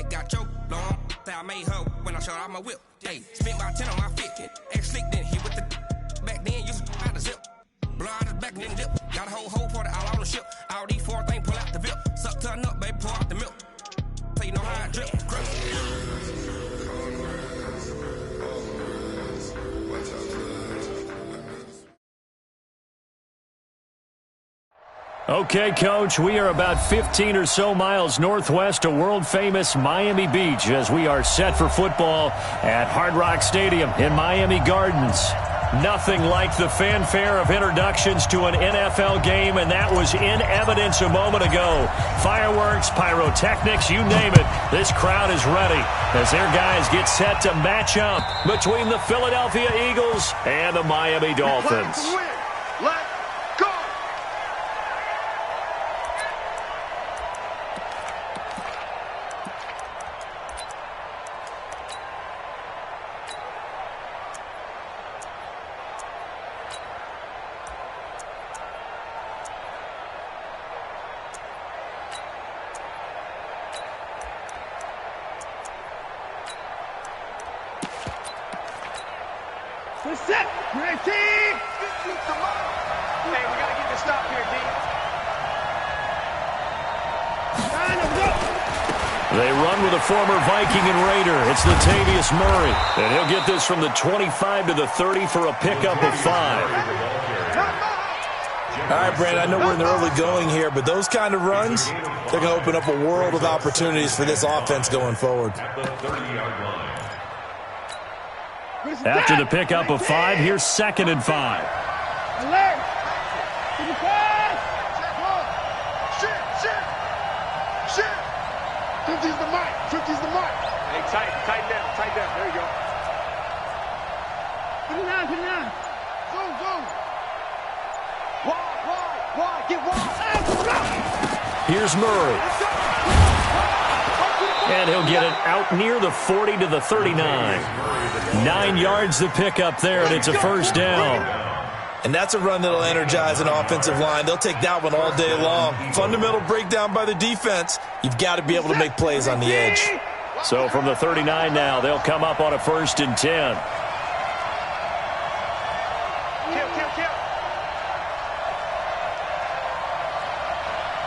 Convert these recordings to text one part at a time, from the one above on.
got your long. I made her when I showed out my whip. Hey, spent my 10 on my fit. Ex-slick then hit with the back then. Used to out the zip. Blood is back then dip. Got a whole party all on the ship. All these four things pull out the VIP. Suck turn up, baby, pour out the milk. So you know how I drip. Okay, Coach, we are about 15 or so miles northwest of world-famous Miami Beach as we are set for football at Hard Rock Stadium in Miami Gardens. Nothing like the fanfare of introductions to an NFL game, and that was in evidence a moment ago. Fireworks, pyrotechnics, you name it. This crowd is ready as their guys get set to match up between the Philadelphia Eagles and the Miami Dolphins. We're set. Great team. Hey, we got to get this stop here, D. They run with a former Viking and Raider. It's Latavius Murray. And he'll get this from the 25 to the 30 for a pickup of 5. All right, Brandon, I know we're in the early going here, but those kind of runs, they're going to open up a world of opportunities for this offense going forward. After the pickup of 5, here's 2nd and 5. Alert! To the pass! Shit! 50's the mark. 50's the mark. Hey, tighten down. There you go. Put it down. Go. Wide. Get wide. Here's Murray. And he'll get it out near the 40 to the 39. 9 yards the pickup there, and it's a first down. And that's a run that'll energize an offensive line. They'll take that one all day long. Fundamental breakdown by the defense. You've got to be able to make plays on the edge. So from the 39 now, they'll come up on a 1st and 10. Kill.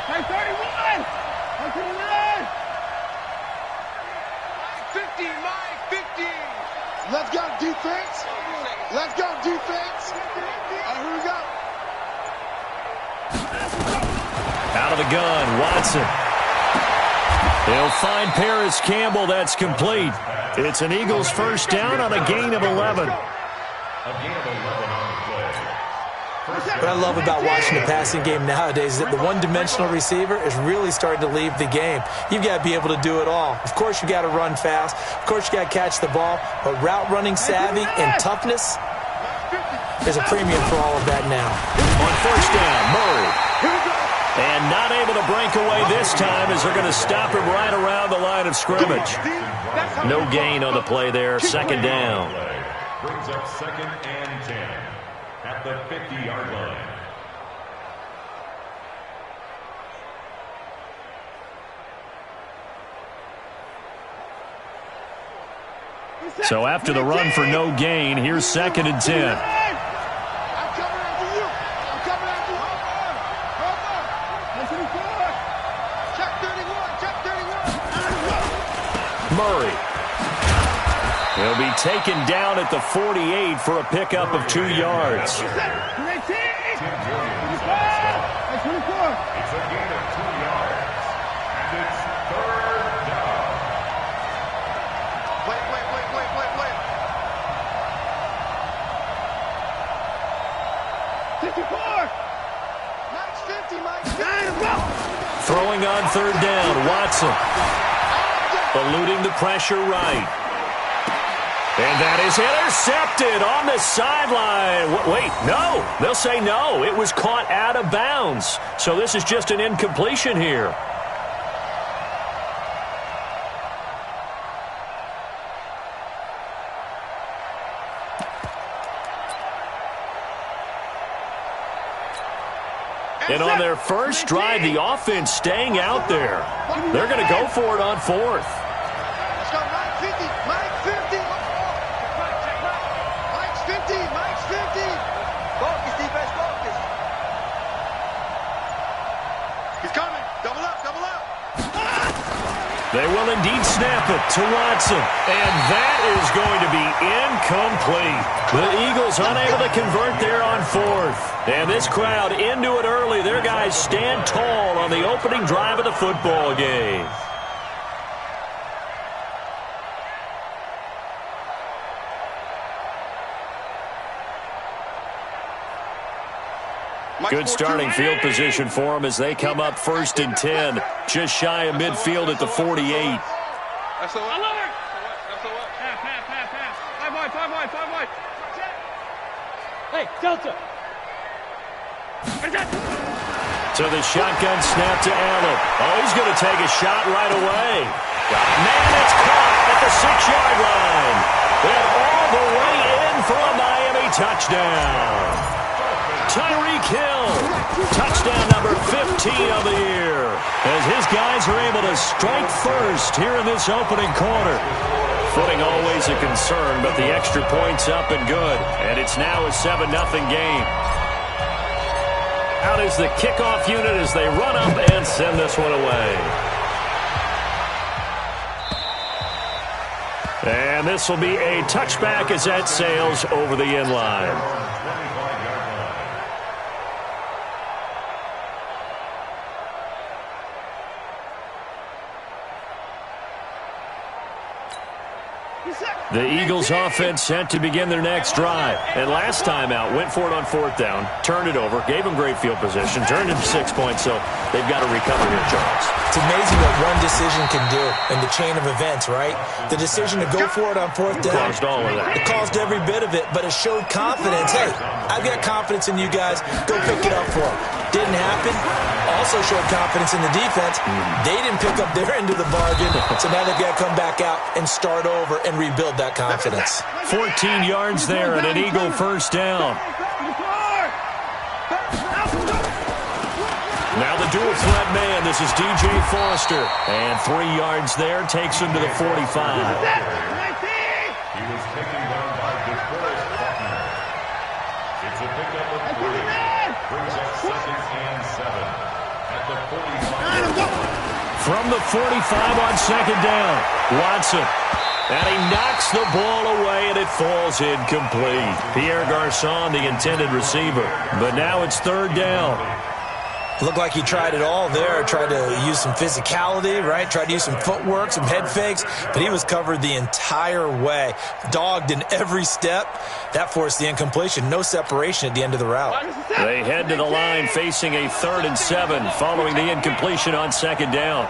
Hey, 31! 39! 50, Mike, 50! Let's go, defense! All right, here we go. Out of the gun, Watson. He'll find Paris Campbell. That's complete. It's an Eagles first down on a gain of 11. What I love about watching the passing game nowadays is that the one-dimensional receiver is really starting to leave the game. You've got to be able to do it all. Of course, you got to run fast. Of course, you got to catch the ball. But route running savvy and toughness, there's a premium for all of that now. On first down, Murray. And not able to break away this time as they're going to stop him right around the line of scrimmage. No gain on the play there. 2nd down. Brings up 2nd and 10 at the 50-yard line. So after the run for no gain, here's 2nd and 10. Murray. He'll be taken down at the 48 for a pickup of 2 yards. It's a gain of 2 yards. And it's 3rd down. Wait. Max 50, Mike. Throwing on 3rd down, Watson. Eluding the pressure right. And that is intercepted on the sideline. Wait, no. They'll say no. It was caught out of bounds. So this is just an incompletion here. And on their first drive, the offense staying out there. They're going to go for it on 4th. Mike 50. Mike's 50. Mike's 50. Focus, defense, focus. He's coming. Double up, double up. They will indeed snap it to Watson. And that is going to be incomplete. The Eagles unable to convert there on fourth. And this crowd into it early. Their guys stand tall on the opening drive of the football game. Good starting field position for them as they come up 1st and 10. Just shy of midfield at the 48. That's the one. Five wide. Hey, Delta. So the shotgun snap to Allen. Oh, he's going to take a shot right away. Man, it's caught at the 6-yard line. And all the way in for a Miami touchdown. Tyreek Hill, touchdown number 15 of the year, as his guys are able to strike first here in this opening quarter. Footing always a concern, but the extra point's up and good, and it's now a 7-0 game. Out is the kickoff unit as they run up and send this one away. And this will be a touchback as that sails over the end line. The Eagles offense set to begin their next drive. And last time out, went for it on 4th down, turned it over, gave them great field position, turned into 6 points, so they've got to recover here, Charles. It's amazing what one decision can do in the chain of events, right? The decision to go for it on 4th down. Caused all of that. It caused every bit of it, but it showed confidence. Hey, I've got confidence in you guys. Go pick it up for them. Didn't happen. Also showed confidence in the defense. They didn't pick up their end of the bargain, so now they've got to come back out and start over and rebuild that confidence. 14 yards there and an Eagle 1st down. Now the dual threat man. This is DJ Foster. And 3 yards there takes him to the 45. He was taken down by DeForest Buckner. It's a pickup of 3. Brings up 2nd and 7 at the 45. From the 45 on 2nd down, Watson. And he knocks the ball away, and it falls incomplete. Pierre Garçon, the intended receiver. But now it's 3rd down. Looked like he tried it all there, tried to use some physicality, right? Tried to use some footwork, some head fakes, but he was covered the entire way. Dogged in every step. That forced the incompletion. No separation at the end of the route. They head to the line facing a 3rd and 7 following the incompletion on 2nd down.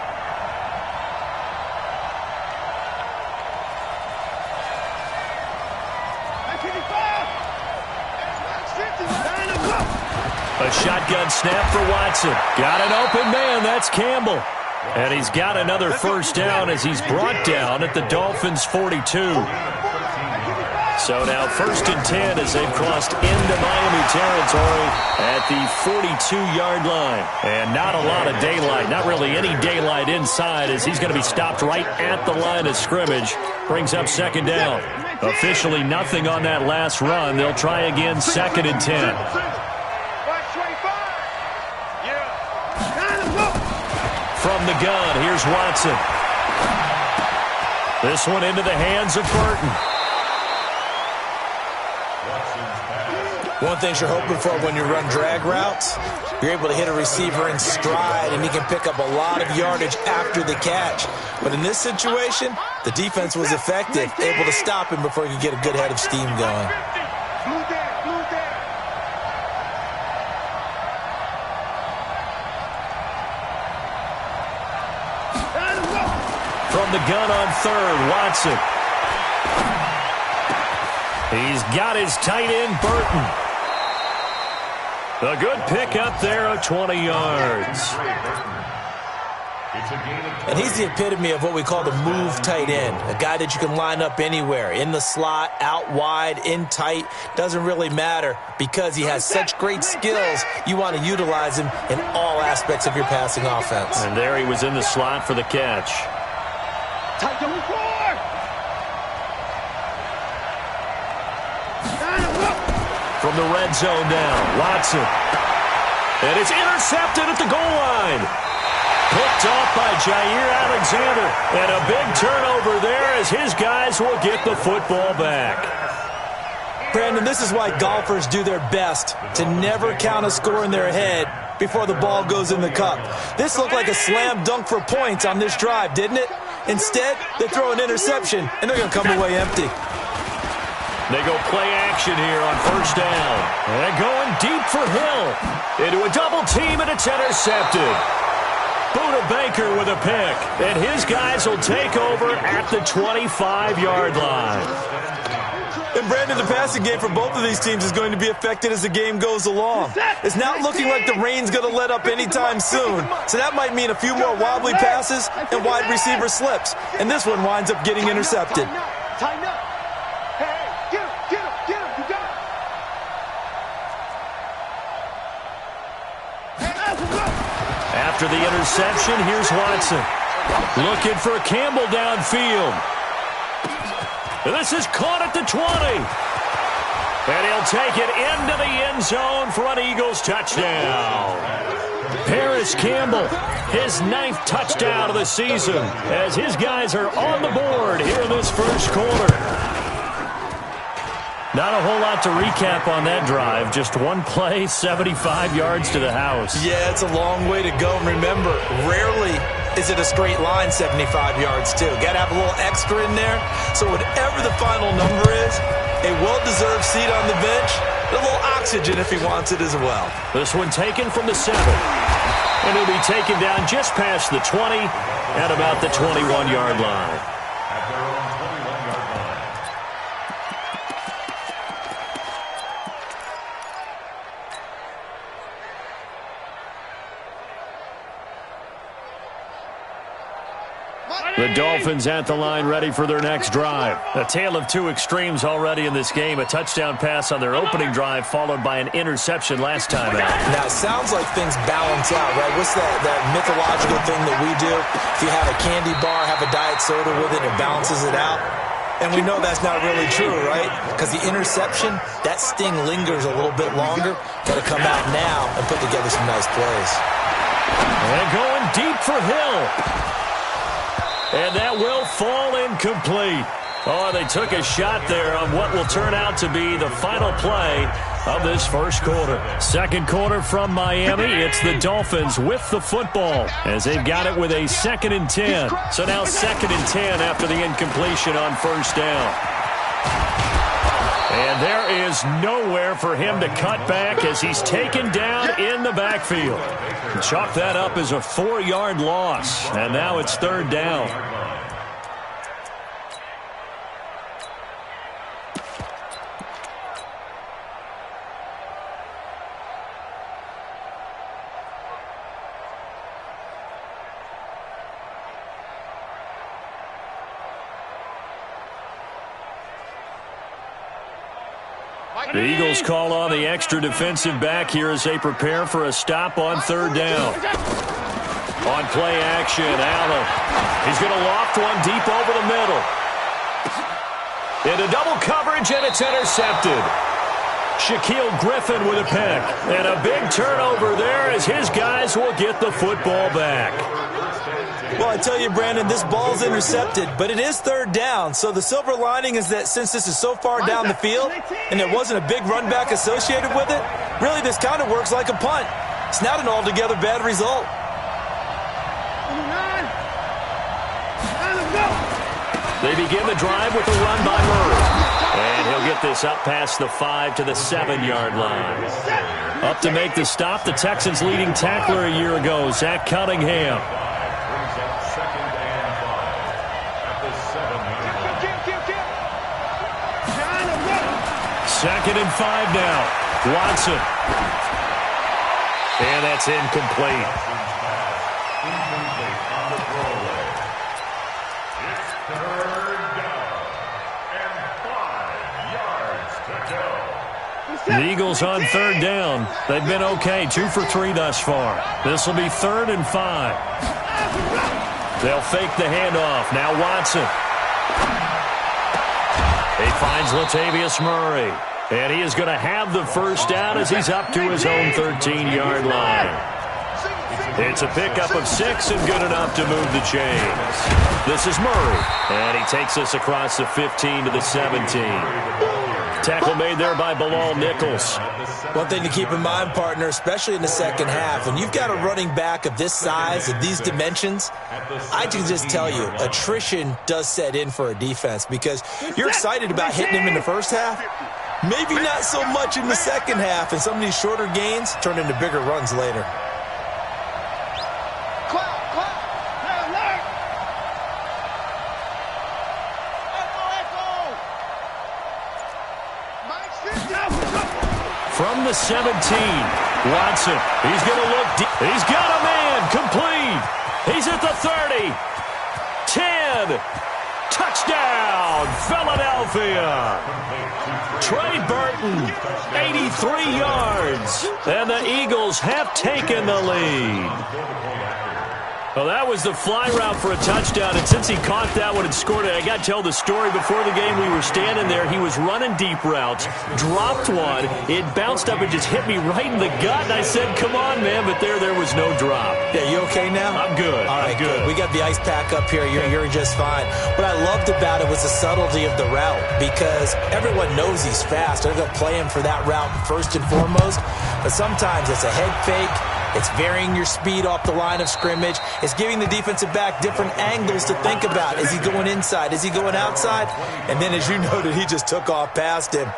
A shotgun snap for Watson. Got an open man. That's Campbell. And he's got another 1st down as he's brought down at the Dolphins' 42. So now 1st and 10 as they've crossed into Miami territory at the 42-yard line. And not a lot of daylight. Not really any daylight inside as he's going to be stopped right at the line of scrimmage. Brings up 2nd down. Officially nothing on that last run. They'll try again 2nd and 10. From the gun, here's Watson. This one into the hands of Burton. One thing you're hoping for when you run drag routes, you're able to hit a receiver in stride, and he can pick up a lot of yardage after the catch. But in this situation, the defense was effective, able to stop him before he could get a good head of steam going. From the gun on 3rd, Watson. He's got his tight end, Burton. A good pick up there of 20 yards. And he's the epitome of what we call the move tight end, a guy that you can line up anywhere, in the slot, out wide, in tight, doesn't really matter because he has such great skills. You want to utilize him in all aspects of your passing offense. And there he was in the slot for the catch. from the red zone now. Watson. And it's intercepted at the goal line. Picked off by Jair Alexander. And a big turnover there as his guys will get the football back. Brandon, this is why golfers do their best to never count a score in their head before the ball goes in the cup. This looked like a slam dunk for points on this drive, didn't it? Instead, they throw an interception, and they're going to come away empty. They go play action here on first down. And going deep for Hill. Into a double team, and it's intercepted. Buda Baker with a pick. And his guys will take over at the 25-yard line. And, Brandon, the passing game for both of these teams is going to be affected as the game goes along. It's not looking like the rain's going to let up anytime soon. So that might mean a few more wobbly passes and wide receiver slips. And this one winds up getting intercepted. Tighten up. Hey, get him, you got it. After the interception, here's Watson. Looking for Campbell downfield. This is caught at the 20. And he'll take it into the end zone for an Eagles touchdown. Paris Campbell, his 9th touchdown of the season, as his guys are on the board here in this first quarter. Not a whole lot to recap on that drive. Just one play, 75 yards to the house. Yeah, it's a long way to go. And remember, rarely is it a straight line 75 yards, too. Got to have a little extra in there. So whatever the final number is, a well-deserved seat on the bench, a little oxygen if he wants it as well. This one taken from the 7. And he'll be taken down just past the 20 at about the 21-yard line. At their own 21-yard line. The Dolphins at the line ready for their next drive. A tale of two extremes already in this game. A touchdown pass on their opening drive followed by an interception last time out. Now, it sounds like things balance out, right? What's that mythological thing that we do? If you have a candy bar, have a diet soda with it, it balances it out. And we know that's not really true, right? Because the interception, that sting lingers a little bit longer. Got to come out now and put together some nice plays. And going deep for Hill. And that will fall incomplete. Oh, they took a shot there on what will turn out to be the final play of this first quarter. Second quarter from Miami. It's the Dolphins with the football as they've got it with a 2nd and 10. So now 2nd and 10 after the incompletion on first down. And there is nowhere for him to cut back as he's taken down in the backfield. Chalk that up as a 4-yard loss. And now it's 3rd down. The Eagles call on the extra defensive back here as they prepare for a stop on 3rd down. On play action, Allen. He's going to loft one deep over the middle. Into double coverage, and it's intercepted. Shaquille Griffin with a pick. And a big turnover there as his guys will get the football back. Well, I tell you, Brandon, this ball's intercepted, but it is 3rd down. So the silver lining is that since this is so far down the field and there wasn't a big run back associated with it, really this kind of works like a punt. It's not an altogether bad result. They begin the drive with a run by Murray. And he'll get this up past the 5 to the 7-yard line. Up to make the stop, the Texans' leading tackler a year ago, Zach Cunningham. Second and 5 now. Watson. And that's incomplete. Incomplete on the throwaway. It's 3rd down and 5 yards to go. The Eagles on 3rd down. They've been okay, 2 for 3 thus far. This will be 3rd and 5. They'll fake the handoff. Now Watson. He finds Latavius Murray. And he is going to have the first down as he's up to his own 13-yard line. It's a pickup of 6 and good enough to move the chains. This is Murray, and he takes us across the 15 to the 17. Tackle made there by Bilal Nichols. One thing to keep in mind, partner, especially in the second half, when you've got a running back of this size, of these dimensions, I can just tell you, attrition does set in for a defense because you're excited about hitting him in the first half. Maybe not so much in the second half, and some of these shorter gains turn into bigger runs later. From the 17, Watson. He's going to look deep. He's got a man. Complete. He's at the 30. 10. Touchdown, Philadelphia. Trey Burton, 83 yards. And the Eagles have taken the lead. Well, that was the fly route for a touchdown, and since he caught that one and scored it, I got to tell the story. Before the game, we were standing there. He was running deep routes, dropped one. It bounced up and just hit me right in the gut, and I said, come on, man, but there was no drop. Yeah, you okay now? I'm good. All right, I'm good. We got the ice pack up here. You're just fine. What I loved about it was the subtlety of the route because everyone knows he's fast. They're going to play him for that route first and foremost, but sometimes it's a head fake. It's varying your speed off the line of scrimmage. It's giving the defensive back different angles to think about. Is he going inside? Is he going outside? And then, as you noted, he just took off past him.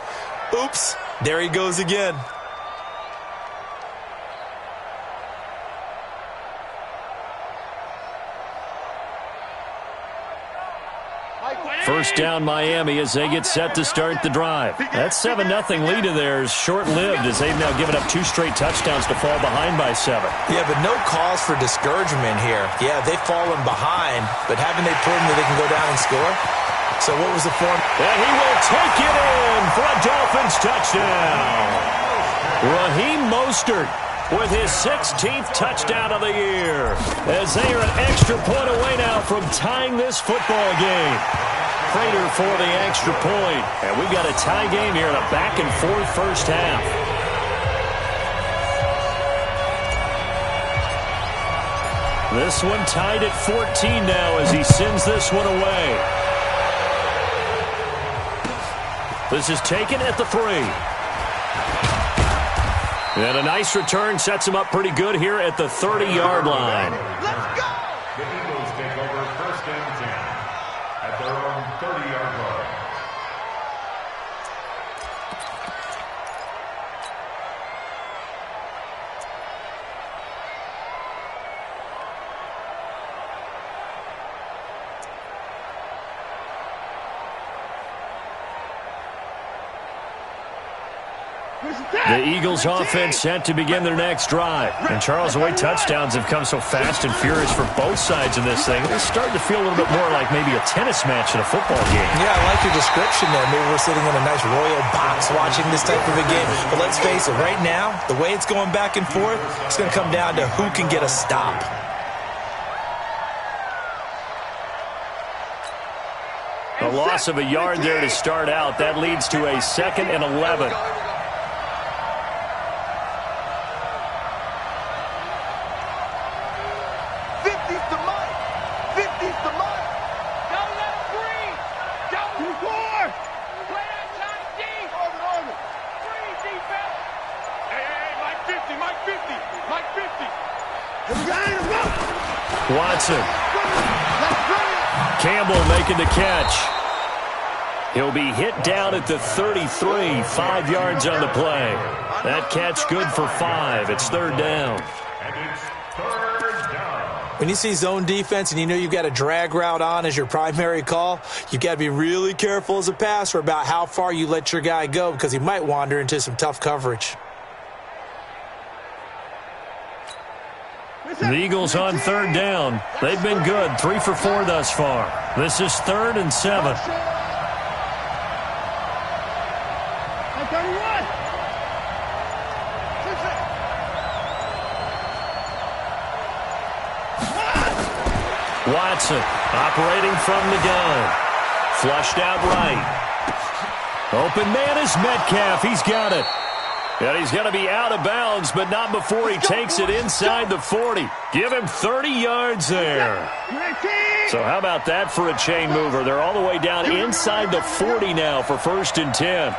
Oops, there he goes again. First down, Miami, as they get set to start the drive. That 7-0 lead of theirs short-lived as they've now given up 2 straight touchdowns to fall behind by 7. Yeah, but no cause for discouragement here. Yeah, they've fallen behind, but haven't they proven that they can go down and score? So what was the form? And he will take it in for a Dolphins touchdown. Raheem Mostert with his 16th touchdown of the year as they are an extra point away now from tying this football game. Prater for the extra point. And we've got a tie game here in a back-and-forth first half. This one tied at 14 now as he sends this one away. This is taken at the 3. And a nice return sets him up pretty good here at the 30-yard line. Let's go! The Eagles take over first and 10 at their own 30-yard line. The Eagles offense set to begin their next drive. And Charles, the way touchdowns have come so fast and furious for both sides in this thing, it's starting to feel a little bit more like maybe a tennis match in a football game. Yeah, I like your description there. Maybe we're sitting in a nice royal box watching this type of a game. But let's face it, right now, the way it's going back and forth, it's going to come down to who can get a stop. A loss of a yard there to start out. That leads to a 2nd and 11. Watson. Campbell making the catch. He'll be hit down at the 33, 5 yards on the play. That catch good for 5. It's 3rd down. And it's 3rd down. When you see zone defense and you know you've got a drag route on as your primary call, you've got to be really careful as a passer about how far you let your guy go because he might wander into some tough coverage. The Eagles on 3rd down. They've been good, 3 for 4 thus far. This is 3rd and 7. Watson operating from the gun. Flushed out right. Open man is Metcalf. He's got it. And he's going to be out of bounds, but not before he takes it inside the 40. Give him 30 yards there. So how about that for a chain mover? They're all the way down inside the 40 now for 1st and 10.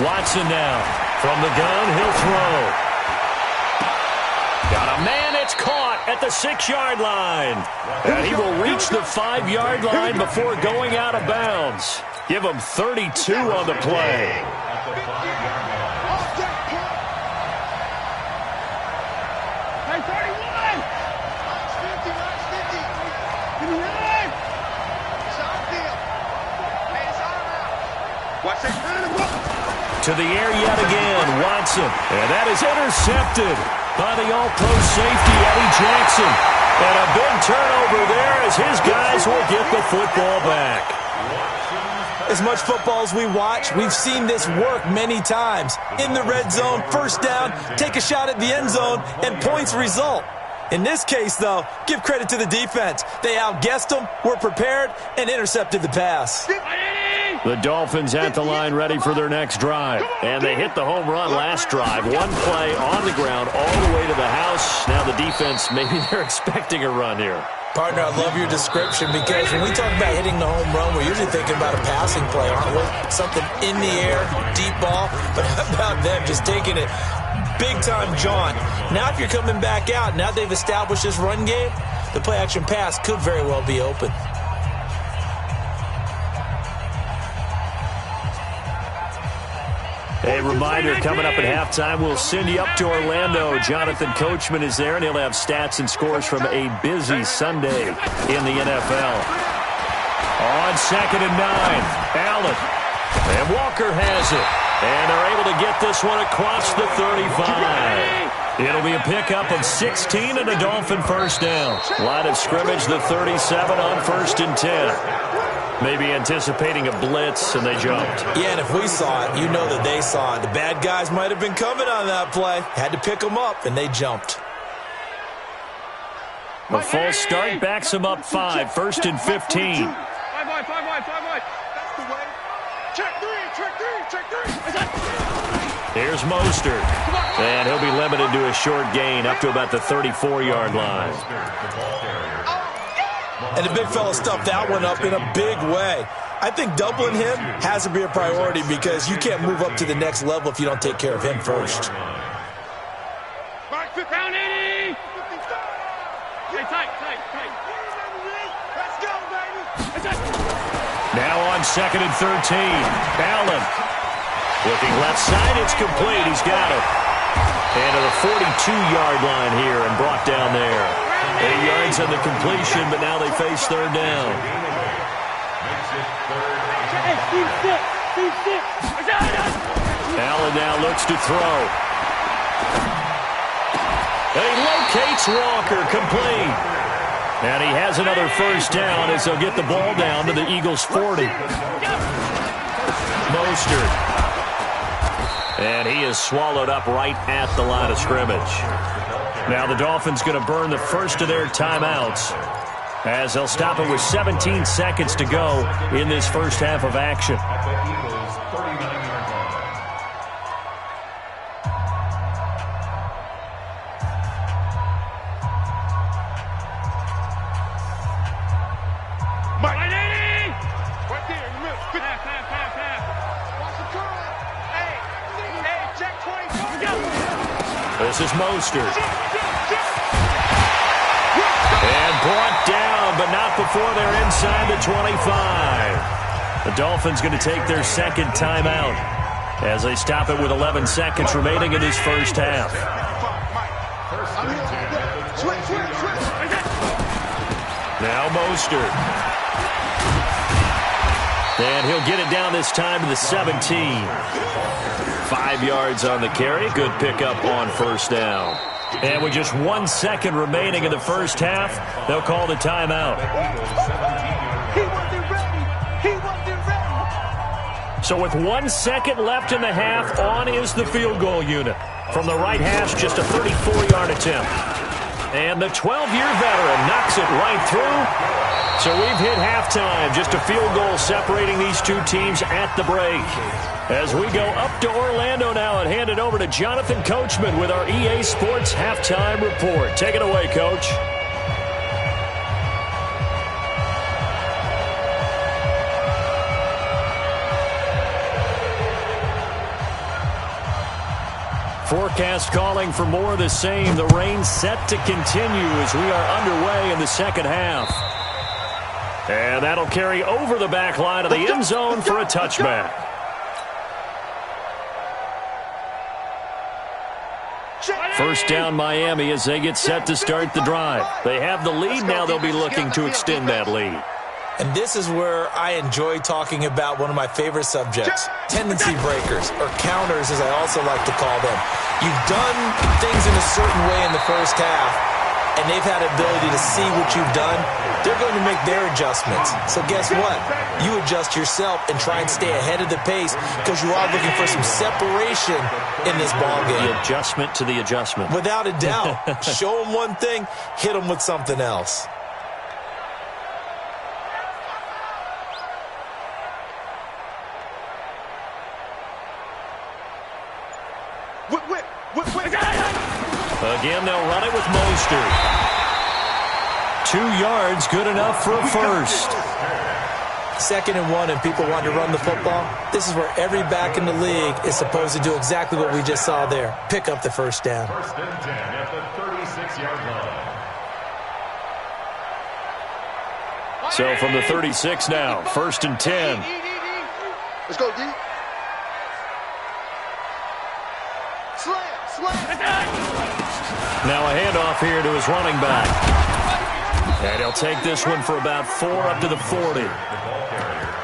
Watson now. From the gun, he'll throw. Got a man, it's caught at the 6-yard line. And he will reach the 5-yard line before going out of bounds. Give him 32 on the play. To the air yet again, Watson. And that is intercepted by the all-pro safety, Eddie Jackson. And a big turnover there as his guys will get the football back. As much football as we watch, we've seen this work many times. In the red zone, 1st down, take a shot at the end zone, and points result. In this case, though, give credit to the defense. They outguessed them, were prepared, and intercepted the pass. The Dolphins at the line ready for their next drive. And they hit the home run last drive. One play on the ground all the way to the house. Now the defense, maybe they're expecting a run here. Partner, I love your description because when we talk about hitting the home run, we're usually thinking about a passing play, aren't we? Something in the air, deep ball. But how about them just taking it big-time jaunt? Now if you're coming back out, now they've established this run game, the play-action pass could very well be open. A reminder, coming up at halftime, we'll send you up to Orlando. Jonathan Coachman is there, and he'll have stats and scores from a busy Sunday in the NFL. On 2nd and 9, Allen. And Walker has it. And they're able to get this one across the 35. It'll be a pickup of 16 and a Dolphin 1st down. Line of scrimmage, the 37 on 1st and 10. Maybe anticipating a blitz, and they jumped. Yeah, and if we saw it, you know that they saw it. The bad guys might have been coming on that play. Had to pick them up, and they jumped. A false start backs them up 5. 1st and 15. 5 wide. That's the way. Check three. Here's Mostert. And he'll be limited to a short gain up to about the 34-yard line. And the big fella stuffed that one up in a big way. I think doubling him has to be a priority because you can't move up to the next level if you don't take care of him first. Round 80! Hey, tight. Let's go, baby! Now on 2nd and 13. Allen. Looking left side, it's complete. He's got it. And to the 42-yard line here and brought down there. 8 yards on the completion, but now they face 3rd down. Allen now looks to throw. And he locates Walker, complete. And he has another 1st down as they'll get the ball down to the Eagles' 40. Mostert. And he is swallowed up right at the line of scrimmage. Now the Dolphins going to burn the first of their timeouts as they'll stop it with 17 seconds to go in this first half of action. This is Mostert. And brought down, but not before they're inside the 25. The Dolphins going to take their 2nd timeout as they stop it with 11 seconds remaining in this first half. Now Mostert. And he'll get it down this time to the 17. 5 yards on the carry. Good pickup on 1st down. And with just 1 second remaining in the first half, they'll call the timeout. So with 1 second left in the half, on is the field goal unit. From the right hash, just a 34-yard attempt. And the 12-year veteran knocks it right through. So we've hit halftime. Just a field goal separating these two teams at the break. As we go up to Orlando now and hand it over to Jonathan Coachman with our EA Sports Halftime Report. Take it away, Coach. Forecast calling for more of the same. The rain set to continue as we are underway in the second half. And that'll carry over the back line of the end zone for a touchback. First down Miami as they get set to start the drive. They have the lead. Now they'll be looking to extend that lead. And this is where I enjoy talking about one of my favorite subjects, tendency breakers, or counters as I also like to call them. You've done things in a certain way in the first half, and they've had the ability to see what you've done. They're going to make their adjustments. So guess what? You adjust yourself and try and stay ahead of the pace because you are looking for some separation in this ballgame. The adjustment to the adjustment. Without a doubt. Show them one thing, hit them with something else. Again, they'll run it with Mostert. 2 yards, good enough for a first. 2nd and 1, and people want to run the football. This is where every back in the league is supposed to do exactly what we just saw there. Pick up the first down. 1st and 10 at the 36-yard line. So from the 36 now, 1st and 10. Let's go, D. Now a handoff here to his running back. And he'll take this one for about 4 up to the 40.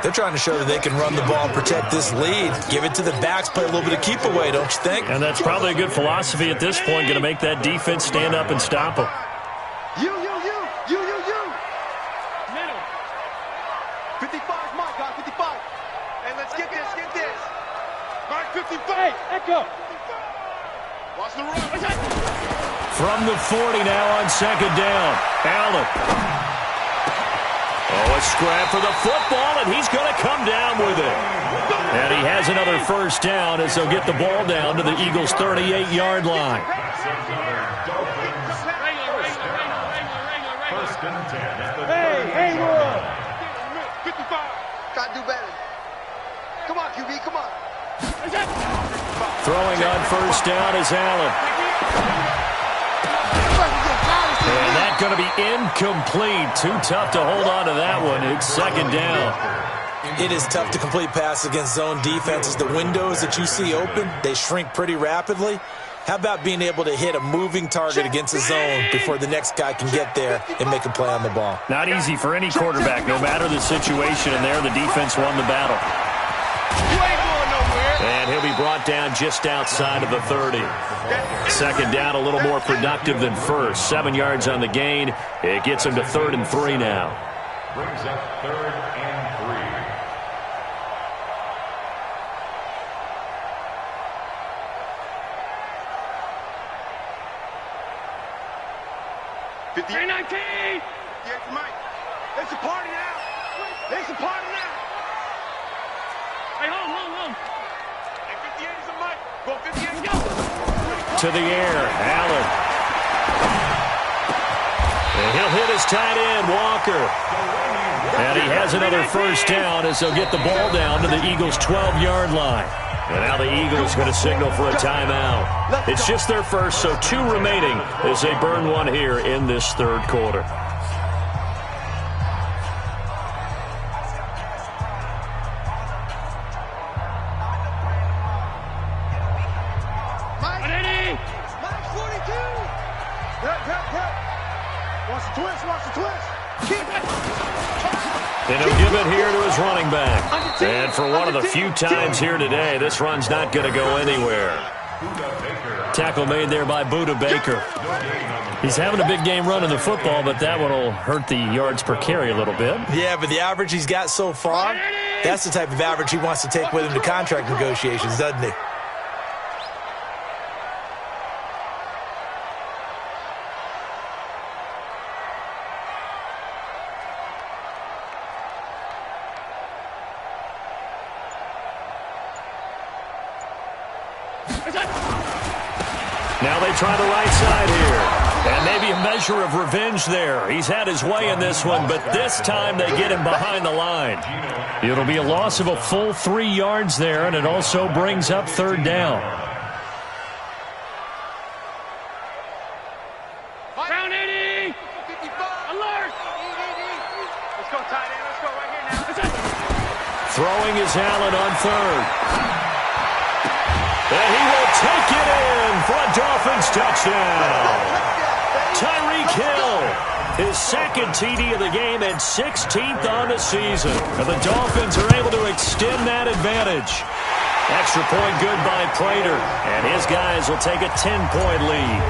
They're trying to show that they can run the ball and protect this lead. Give it to the backs, play a little bit of keep away, don't you think? And that's probably a good philosophy at this point, going to make that defense stand up and stop them. You. Middle. 55, Mike, got 55. Hey, let's get this. Mark 55. Hey, echo. Watch the run. From the 40 now on 2nd down. Allen. Oh, a scrap for the football, and he's going to come down with it. And he has another first down as they'll get the ball down to the Eagles' 38-yard line. Hey, world. 55. Got to do better. Come on, QB, come on. Throwing on first down is Allen. And that's going to be incomplete. Too tough to hold on to that one. It's 2nd down. It is tough to complete passes against zone defenses. The windows that you see open, they shrink pretty rapidly. How about being able to hit a moving target against a zone before the next guy can get there and make a play on the ball? Not easy for any quarterback, no matter the situation. And there, the defense won the battle. And he'll be brought down just outside of the 30. 2nd down, a little more productive than first. 7 yards on the gain. It gets him to 3rd and 3 now. Brings up 3rd and 3. 19. Yes, Mike. It's a party now. It's a party now. Hey, home. Hey, 58 is a Mike. Go 58, go. To the air, Allen. And he'll hit his tight end, Walker. And he has another first down as they'll get the ball down to the Eagles' 12-yard line. And now the Eagles going to signal for a timeout. It's just their first, so 2 remaining as they burn one here in this 3rd quarter. And he'll give it here to his running back. And for one of the few times here today, this run's not going to go anywhere. Tackle made there by Budda Baker. He's having a big game running the football, but that one will hurt the yards per carry a little bit. Yeah, but the average he's got so far, that's the type of average he wants to take with him to contract negotiations, doesn't he? Now they try the right side here. And maybe a measure of revenge there. He's had his way in this one, but this time they get him behind the line. It'll be a loss of a full 3 yards there, and it also brings up third down. Ground 80! 55! Alert! Let's go, tight end. Let's go right here now. Throwing is Allen on third. And he will take it in for a Dolphins touchdown. Tyreek Hill, his second TD of the game and 16th on the season. And the Dolphins are able to extend that advantage. Extra point good by Prater, and his guys will take a 10-point lead.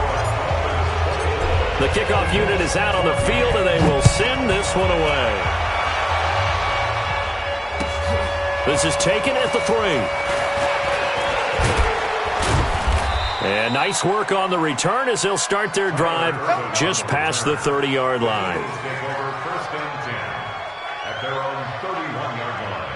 The kickoff unit is out on the field, and they will send this one away. This is taken at the 3. And nice work on the return as they'll start their drive just past the 30-yard line. Take over first and 10 at their own 31-yard line.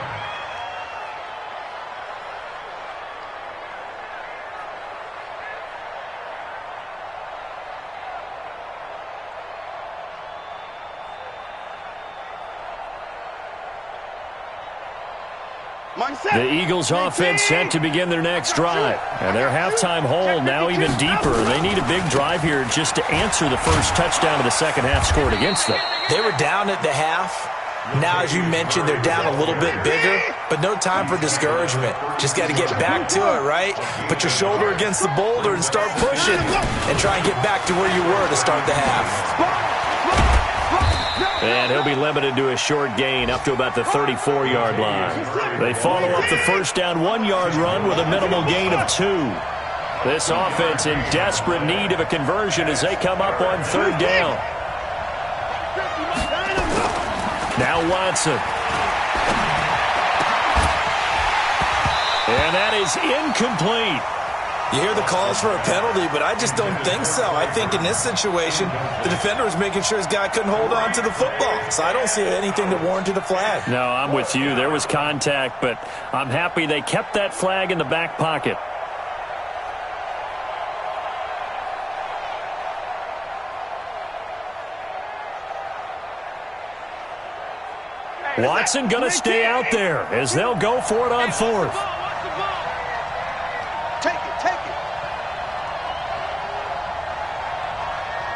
The Eagles offense set to begin their next drive. And their halftime hole now even deeper. They need a big drive here just to answer the first touchdown of the second half scored against them. They were down at the half. Now, as you mentioned, they're down a little bit bigger, but no time for discouragement. Just got to get back to it, right? Put your shoulder against the boulder and start pushing and try and get back to where you were to start the half. And he'll be limited to a short gain up to about the 34-yard line. They follow up the first down 1-yard run with a minimal gain of 2. This offense in desperate need of a conversion as they come up on third down. Now Watson. And that is incomplete. You hear the calls for a penalty, but I just don't think so. I think in this situation, the defender was making sure his guy couldn't hold on to the football. So I don't see anything that warranted a flag. No, I'm with you. There was contact, but I'm happy they kept that flag in the back pocket. Watson going to stay out there as they'll go for it on fourth. Take it.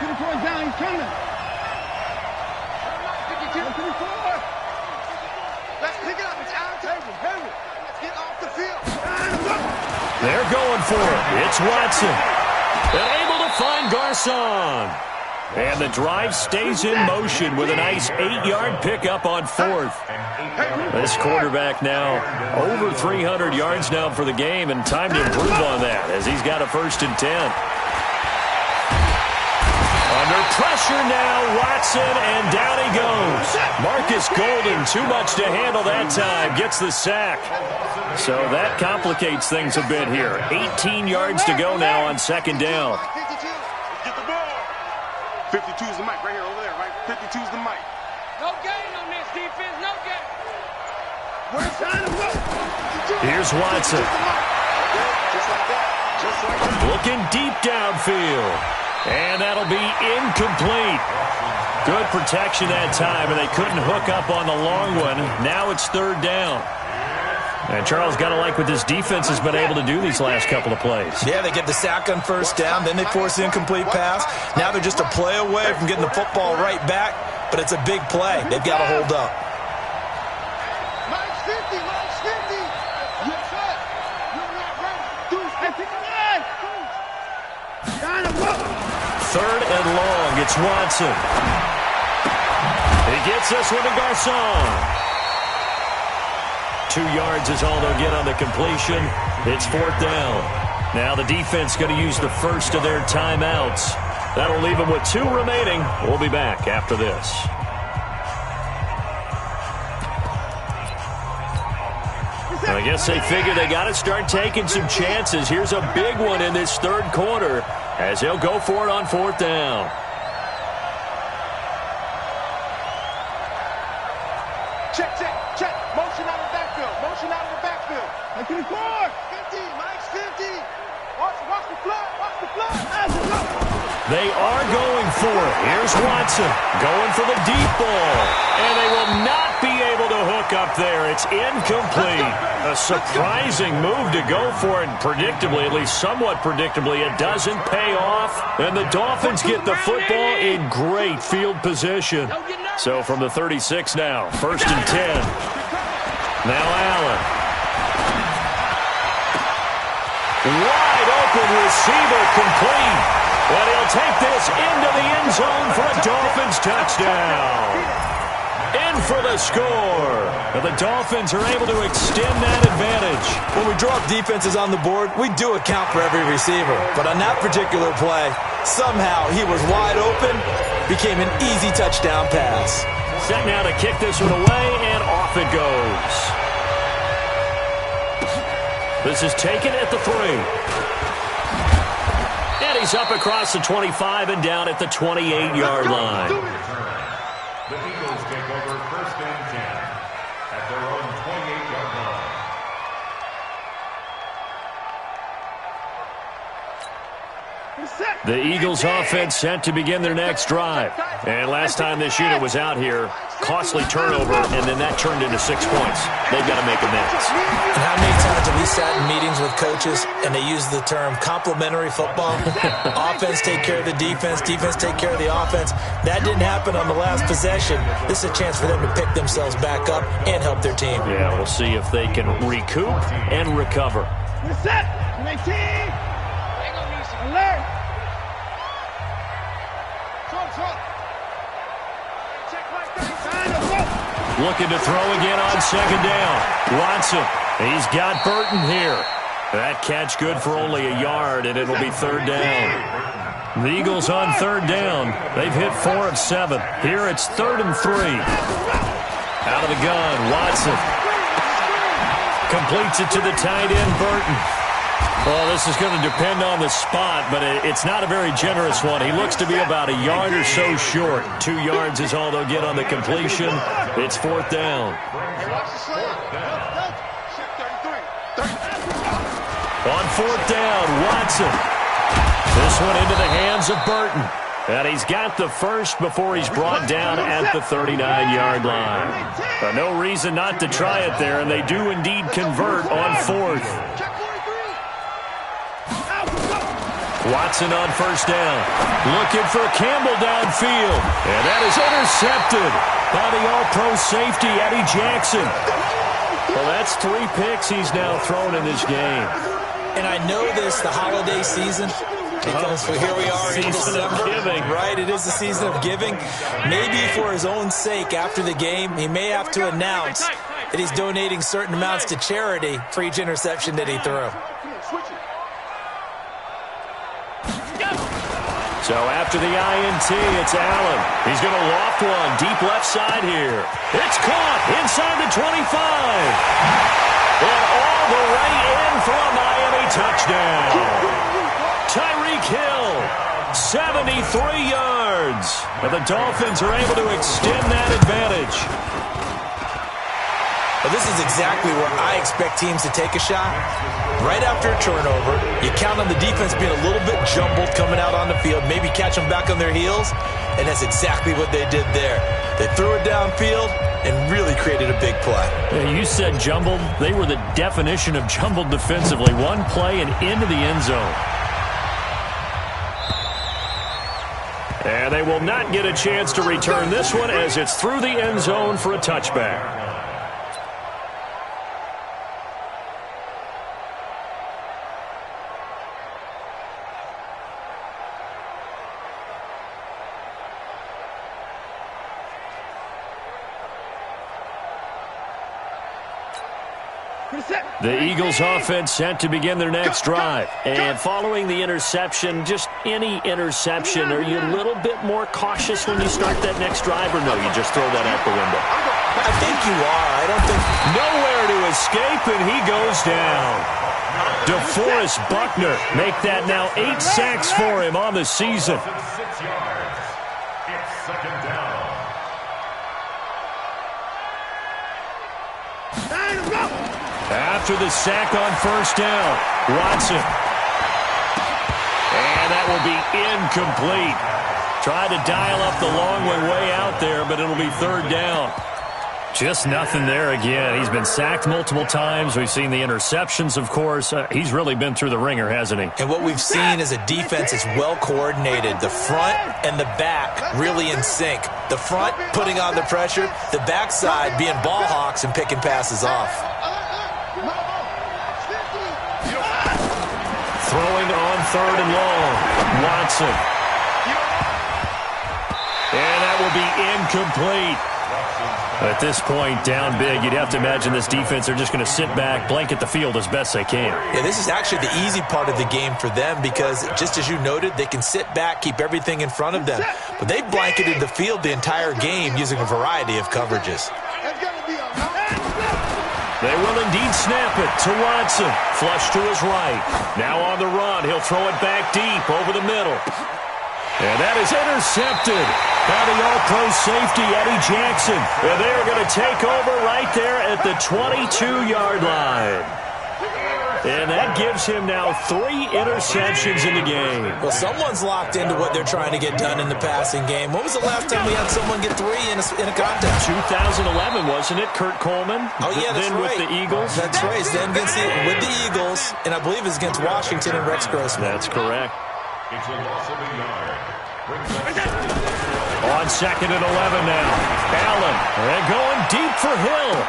Get the boys down, he's coming. 52. Let's pick it up, it's our table. Let's get off the field. They're going for it. It's Watson. And able to find Garcon. And the drive stays in motion with a nice 8-yard pickup on fourth. This quarterback now over 300 yards now for the game, and time to improve on that as he's got a 1st and 10. Under pressure now, Watson, and down he goes. Marcus Golden, too much to handle that time, gets the sack. So that complicates things a bit here. 18 yards to go now on second down. 52's the mic right here, over there, right? 52's the mic. No gain on this defense, no gain. Where's time to go? Here's Watson. Just like that. Looking deep downfield. And that'll be incomplete. Good protection that time, and they couldn't hook up on the long one. Now it's third down. And Charles, got to like what this defense has been able to do these last couple of plays. Yeah, they get the sack on first down, then they force the incomplete pass. Now they're just a play away from getting the football right back, but it's a big play. They've got to hold up. Mike's 50. Yes, sir. You're not ready. Pick him up. Third and long, it's Watson. He gets this one to Garcon. 2 yards is all they'll get on the completion. It's fourth down. Now the defense going to use the first of their timeouts. That'll leave them with 2 remaining. We'll be back after this. I guess they figure they got to start taking some chances. Here's a big one in this third quarter as they'll go for it on fourth down. Check. Motion out of the backfield. 50. Mike's 50. They are going for it. Here's Watson going for the deep ball. And they will not be able to hook up there. It's incomplete. A surprising move to go for it. And predictably, at least somewhat predictably, it doesn't pay off. And the Dolphins get the football in great field position. So from the 36 now, 1st and 10. Now Allen. Wide open receiver complete. And he'll take this into the end zone for a Dolphins touchdown. In for the score. And the Dolphins are able to extend that advantage. When we draw up defenses on the board, we do account for every receiver. But on that particular play, somehow he was wide open, became an easy touchdown pass. Set now to kick this one away, and off it goes. This is taken at the 3. And he's up across the 25 and down at the 28-yard line. The Eagles take over 1st and 10 at their own 28-yard line. The Eagles offense set to begin their next drive. And last time this unit was out here, costly turnover, and then that turned into 6 points. They've got to make amends. And how many times have we sat in meetings with coaches and they use the term complementary football? Offense take care of the defense, defense take care of the offense. That didn't happen on the last possession. This is a chance for them to pick themselves back up and help their team. Yeah, we'll see if they can recoup and recover. We're set. 19. Alert. Looking to throw again on 2nd down. Watson, he's got Burton here. That catch good for only a yard, and it'll be 3rd down. The Eagles on 3rd down. They've hit 4 of 7. Here it's 3rd and 3. Out of the gun, Watson. Completes it to the tight end, Burton. Well, this is going to depend on the spot, but it's not a very generous one. He looks to be about a yard or so short. 2 yards is all they'll get on the completion. It's 4th down. On 4th down, Watson. This one into the hands of Burton. And he's got the first before he's brought down at the 39-yard line. No reason not to try it there, and they do indeed convert on 4th. Watson on 1st down. Looking for Campbell downfield. And that is intercepted by the all-pro safety, Eddie Jackson. Well, that's 3 picks he's now thrown in this game. And I know this, the holiday season, because here we are in December. Giving. Right, it is the season of giving. Maybe for his own sake after the game, he may have to announce that he's donating certain amounts to charity for each interception that he threw. So after the INT, it's Allen. He's going to loft one deep left side here. It's caught inside the 25. And all the way in for a Miami touchdown. Tyreek Hill, 73 yards. And the Dolphins are able to extend that advantage. Well, this is exactly where I expect teams to take a shot. Right after a turnover, you count on the defense being a little bit jumbled coming out on the field, maybe catch them back on their heels, and that's exactly what they did there. They threw it downfield and really created a big play. You said jumbled. They were the definition of jumbled defensively. One play and into the end zone. And they will not get a chance to return this one as it's through the end zone for a touchback. The Eagles offense set to begin their next drive. And following the interception, just any interception, are you a little bit more cautious when you start that next drive, or no, you just throw that out the window? I think you are. I don't think... Nowhere to escape, and he goes down. DeForest Buckner make that now 8 sacks for him on the season. 6 yards. It's 2nd down. After the sack on 1st down, Watson. And that will be incomplete. Tried to dial up the long one way out there, but it'll be third down. Just nothing there again. He's been sacked multiple times. We've seen the interceptions, of course. He's really been through the ringer, hasn't he? And what we've seen is a defense that's well coordinated. The front and the back really in sync. The front putting on the pressure, the backside being ball hawks and picking passes off. Throwing on third and long. Watson. And that will be incomplete. At this point, down big, you'd have to imagine this defense are just going to sit back, blanket the field as best they can. Yeah, this is actually the easy part of the game for them because, just as you noted, they can sit back, keep everything in front of them. But they've blanketed the field the entire game using a variety of coverages. They will indeed snap it to Watson. Flush to his right. Now on the run. He'll throw it back deep over the middle. And that is intercepted by the all-pro safety, Eddie Jackson. And they are going to take over right there at the 22-yard line. And that gives him now 3 interceptions in the game. Well, someone's locked into what they're trying to get done in the passing game. When was the last time we had someone get 3 in a contest? 2011, wasn't it? Kurt Coleman? Oh, yeah, that's then right. With the Eagles? That's right. Then with the Eagles, and I believe it's against Washington and Rex Grossman. That's correct. It's a loss of a yard. On second and 11 now. Allen, and going deep for Hill.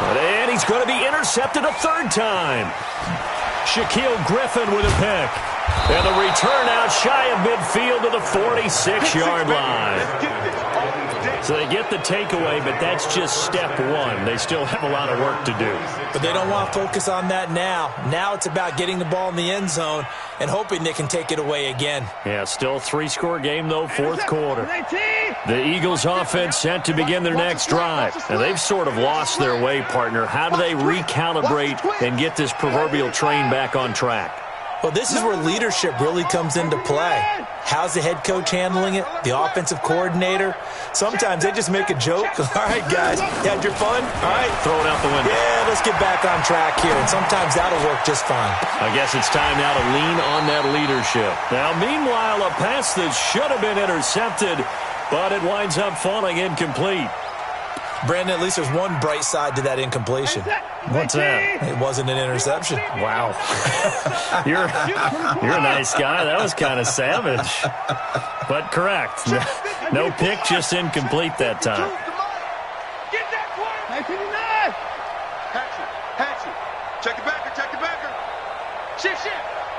And he's going to be intercepted a third time. Shaquille Griffin with a pick. And the return out shy of midfield to the 46-yard line. So they get the takeaway, but that's just step one. They still have a lot of work to do. But they don't want to focus on that now. Now it's about getting the ball in the end zone and hoping they can take it away again. Yeah, still 3-score game, though, fourth quarter. The Eagles offense set to begin their next drive. And they've sort of lost their way, partner. How do they recalibrate and get this proverbial train back on track? Well, this is where leadership really comes into play. How's the head coach handling it? The offensive coordinator? Sometimes they just make a joke. All right, guys, you had your fun? All right. Throw it out the window. Yeah, let's get back on track here. And sometimes that'll work just fine. I guess it's time now to lean on that leadership. Now, meanwhile, a pass that should have been intercepted, but it winds up falling incomplete. Brandon, at least there's one bright side to that incompletion. What's that? It wasn't an interception. Wow. You're a nice guy. That was kind of savage. But correct. No pick, just incomplete that time. Get that corner! 19-9! Hatchet. Check the backer. Shift.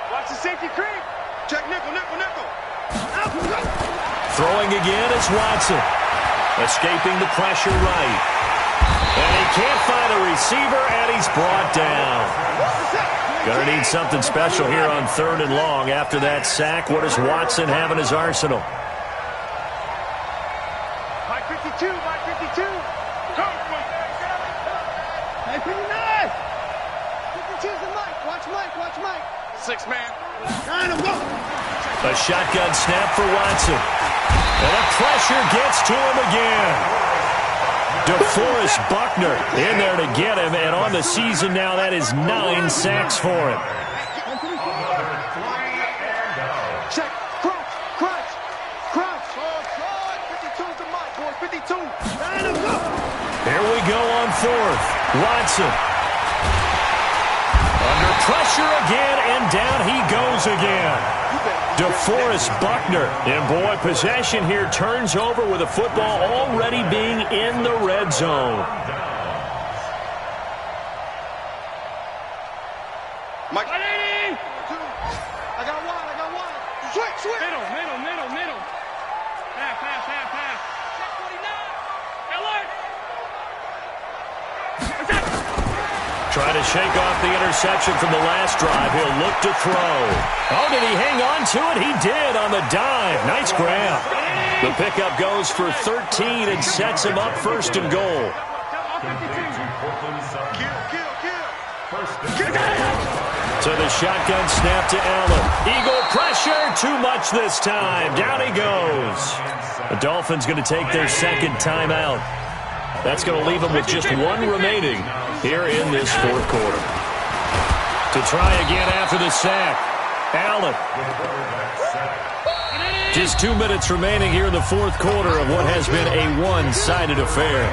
Watch the safety creep. Check nickel. Throwing again is Watson. Escaping the pressure right. And he can't find a receiver, and he's brought down. Gonna need something special here on third and long. After that sack, what does Watson have in his arsenal? Mike 52. Go, 59! 52's the Mike. Watch Mike. 6 man. 9 go. A shotgun snap for Watson. And the pressure gets to him again. DeForest Buckner in there to get him. And on the season now, that is 9 sacks for him. Check. Crunch. 52's the Mike, boy. 52. 9 go. Here we go on fourth. Watson. Under pressure again, and down he goes again. DeForest Buckner. And boy, possession here turns over with the football already being in the red zone. Mike. I got one. Switch. Middle. Pass. Check 49. Alert. Try to shake off the interception from the last drive. He'll look to throw. Oh, did he hang on to it? He did on the dive. Nice grab. The pickup goes for 13 and sets him up first and goal. So the shotgun snap to Allen. Eagle pressure. Too much this time. Down he goes. The Dolphins going to take their second timeout. That's going to leave them with just one remaining here in this fourth quarter. To try again after the sack. Allen. Just 2 minutes remaining here in the fourth quarter of what has been a one-sided affair.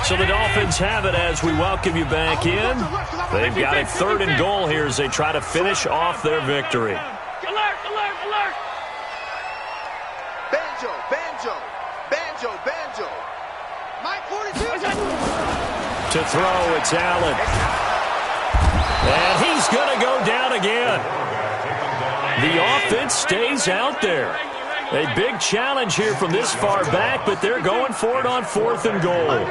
So the Dolphins have it as we welcome you back in. They've got a 3rd and goal here as they try to finish off their victory. Alert, alert, alert! Banjo, banjo, banjo, banjo. Mike 42. To throw, it's Allen. And he's going to go down again. The offense stays out there. A big challenge here from this far back, but they're going for it on 4th and goal.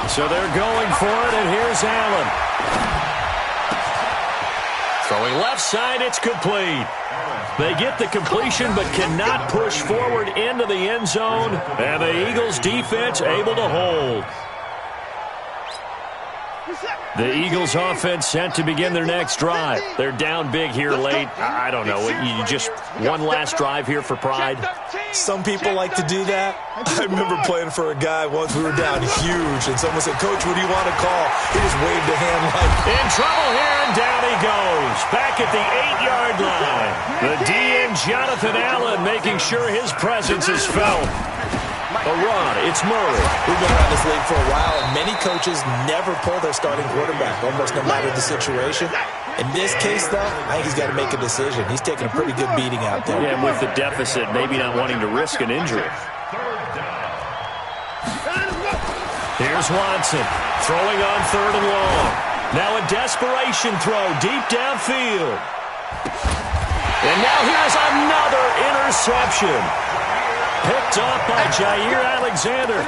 So they're going for it, and here's Allen. Throwing left side, it's complete. They get the completion but cannot push forward into the end zone, and the Eagles defense able to hold. The Eagles offense set to begin their next drive. They're down big here late. I don't know. You just one last drive here for pride. Some people like to do that. I remember playing for a guy once. We were down huge, and someone said, "Coach, what do you want to call?" He just waved a hand like... In trouble here, and down he goes. Back at the 8-yard line. The DN, Jonathan Allen, making sure his presence is felt. A run, it's Murray. We've been around this league for a while, and many coaches never pull their starting quarterback, almost no matter the situation. In this case, though, I think he's got to make a decision. He's taking a pretty good beating out there. Yeah, and with the deficit, maybe not wanting to risk an injury. Here's Watson, throwing on 3rd and long. Now a desperation throw deep downfield. And now here's another interception. Picked off by Jair Alexander.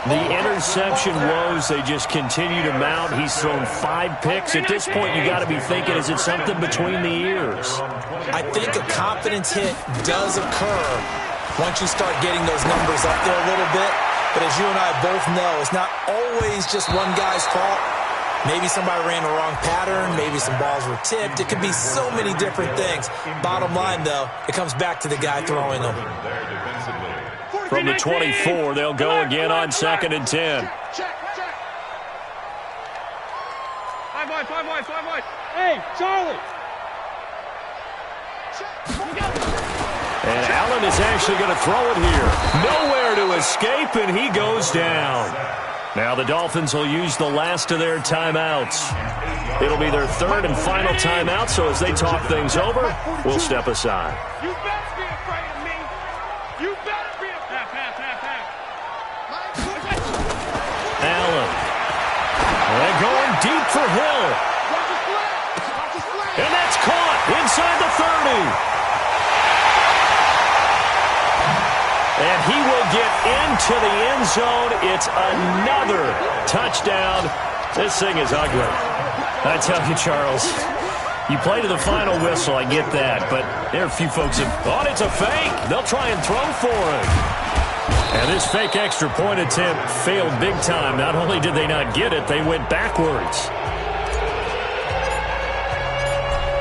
The interception woes, they just continue to mount. He's thrown 5 picks. At this point, you got to be thinking, is it something between the ears? I think a confidence hit does occur once you start getting those numbers up there a little bit. But as you and I both know, it's not always just one guy's fault. Maybe somebody ran the wrong pattern. Maybe some balls were tipped. It could be so many different things. Bottom line, though, it comes back to the guy throwing them. From the 24, they'll go again on 2nd and 10. Five wide. Hey, Charlie. And Allen is actually going to throw it here. Nowhere to escape, and he goes down. Now the Dolphins will use the last of their timeouts. It'll be their 3rd and final timeout, so as they talk things over, we'll step aside. You better be afraid of me. You better be afraid. Allen. They're going deep for Hill. And that's caught inside the 30. And he will get into the end zone. It's another touchdown. This thing is ugly. I tell you, Charles, you play to the final whistle, I get that. But there are a few folks that thought it's a fake. They'll try and throw for it. And this fake extra point attempt failed big time. Not only did they not get it, they went backwards.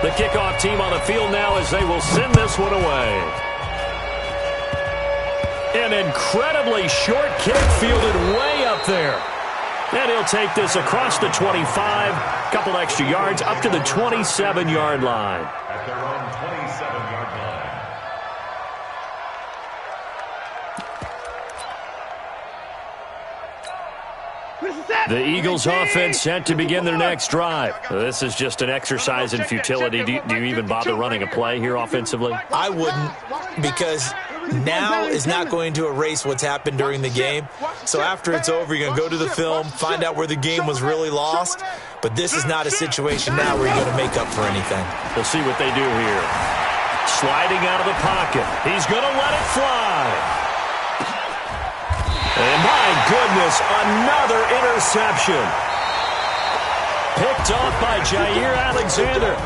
The kickoff team on the field now as they will send this one away. An incredibly short kick fielded way up there. And he'll take this across the 25, couple extra yards, up to the 27-yard line. At their own 27-yard line. The Eagles offense set to begin their next drive. This is just an exercise in futility. Do you even bother running a play here offensively? I wouldn't, because now is not going to erase what's happened during the game. So after it's over, you're going to go to the film, find out where the game was really lost. But this is not a situation now where you're going to make up for anything. We'll see what they do here. Sliding out of the pocket. He's going to let it fly. And my goodness, another interception. Picked off by Jair Alexander.